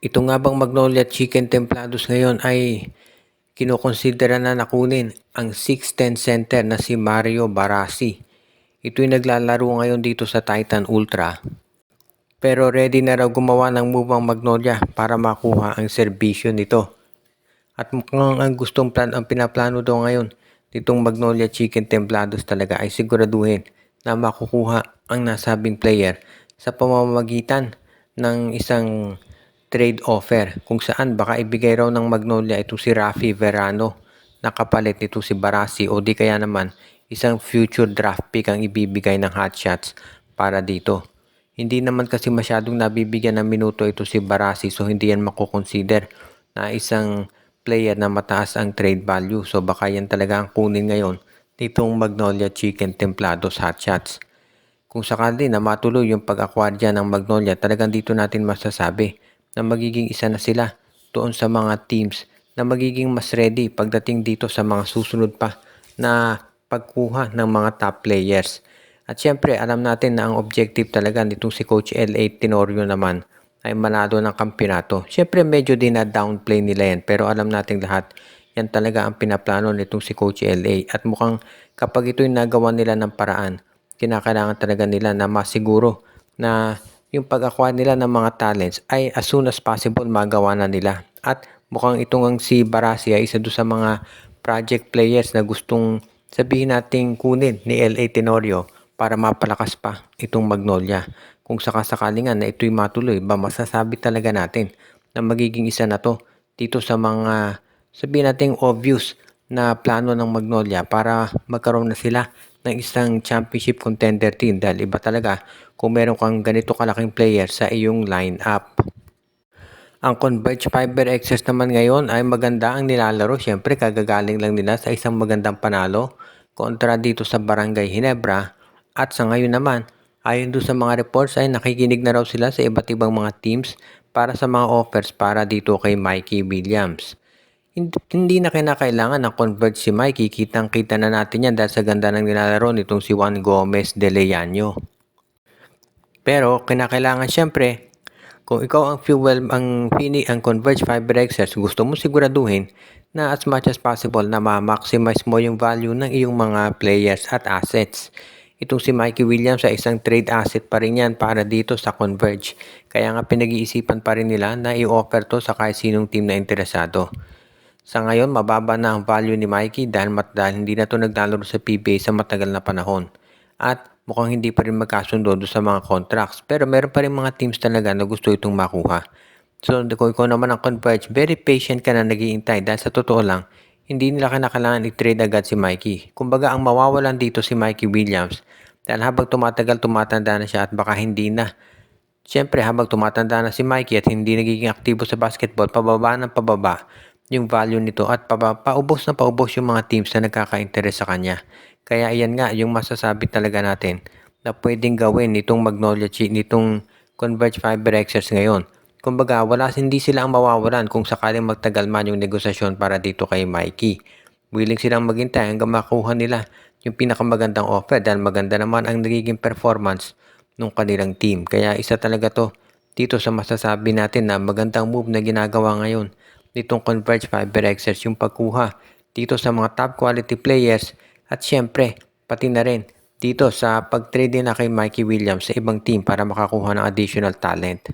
Ito nga bang Magnolia Chicken Templados ngayon ay kinokonsidera na nakunin ang 6'10" center na si Mario Barasi. Ito'y naglalaro ngayon dito sa Titan Ultra. Pero ready na raw gumawa ng move ang Magnolia para makuha ang serbisyo nito. At mukhang ang ang pinaplano daw ngayon nitong Magnolia Chicken Templados talaga ay siguraduhin na makukuha ang nasabing player sa pamamagitan ng isang trade offer kung saan baka ibigay raw ng Magnolia ito si Rafi Verano na kapalit nito si Barasi o di kaya naman isang future draft pick ang ibibigay ng Hotshots para dito. Hindi naman kasi masyadong nabibigyan ng minuto ito si Barasi, so hindi yan makukonsider na isang player na mataas ang trade value, so baka yan talaga ang kunin ngayon nitong Magnolia Chicken Templados Hotshots. Kung sakali na matuloy yung pag-acquire dyan ng Magnolia, talagang dito natin masasabi na magiging isa na sila doon sa mga teams na magiging mas ready pagdating dito sa mga susunod pa na pagkuha ng mga top players. At syempre, alam natin na ang objective talaga nitong si Coach L.A. Tenorio naman ay manalo ng kampeonato. Syempre, medyo din na downplay nila yan, pero alam natin lahat, yan talaga ang pinaplano nitong si Coach L.A. At mukhang kapag ito'y nagawa nila ng paraan, kinakailangan talaga nila na masiguro na yung pag-acquire nila ng mga talents ay as soon as possible magawa na nila. At mukhang itong si Barasi ay isa doon sa mga project players na gustong sabihin nating kunin ni L.A. Tenorio para mapalakas pa itong Magnolia. Kung sakasakali nga na ito'y matuloy, ba masasabi talaga natin na magiging isa na to dito sa mga sabihin nating obvious na plano ng Magnolia para magkaroon na sila ng isang championship contender team, dahil iba talaga kung meron kang ganito kalaking player sa iyong lineup. Ang Converge Fiber XS naman ngayon ay maganda ang nilalaro. Siyempre, kagagaling lang nila sa isang magandang panalo kontra dito sa Barangay Ginebra. At sa ngayon naman, ayon doon sa mga reports ay nakikinig na raw sila sa iba't ibang mga teams para sa mga offers para dito kay Mikey Williams. Hindi na kinakailangan ng convert si Mikey, kitang-kita na natin yan dahil sa ganda ng nilalaro nitong si Juan Gomez de Leano. Pero kinakailangan syempre, kung ikaw ang Converge Fiber Access, gusto mo siguraduhin na as much as possible na ma-maximize mo yung value ng iyong mga players at assets. Itong si Mikey Williams ay isang trade asset pa rin yan para dito sa Converge. Kaya nga pinag-iisipan pa rin nila na i-offer to sa kahit sinong team na interesado. Sa ngayon, mababa na ang value ni Mikey dahil hindi na to naglalaro sa PBA sa matagal na panahon. At mukhang hindi pa rin magkasundo sa mga contracts. Pero meron pa rin mga teams talaga na gusto itong makuha. So kung ikaw naman ang Converge, very patient ka na nag-iintay dahil sa totoo lang, hindi nila kailangan i-trade agad si Mikey. Kumbaga ang mawawalan dito si Mikey Williams dahil habang tumatagal, tumatanda na siya at baka hindi na. Siyempre, habang tumatanda na si Mikey at hindi nagiging aktibo sa basketball, pababa ng pababa yung value nito at paubos na paubos yung mga teams na nagkaka-interest sa kanya. Kaya iyan nga yung masasabi talaga natin na pwedeng gawin nitong nitong Converge Fiber Access ngayon. Kumbaga, hindi sila ang mawawalan kung sakaling magtagal man yung negosasyon para dito kay Mikey. Willing silang maghintay hanggang makuha nila yung pinakamagandang offer dahil maganda naman ang nagiging performance ng kanilang team. Kaya isa talaga to dito sa masasabi natin na magandang move na ginagawa ngayon nitong Converge Fiber Access, yung pagkuha dito sa mga top quality players at syempre pati na rin dito sa pag-trade na kay Mikey Williams sa ibang team para makakuha ng additional talent.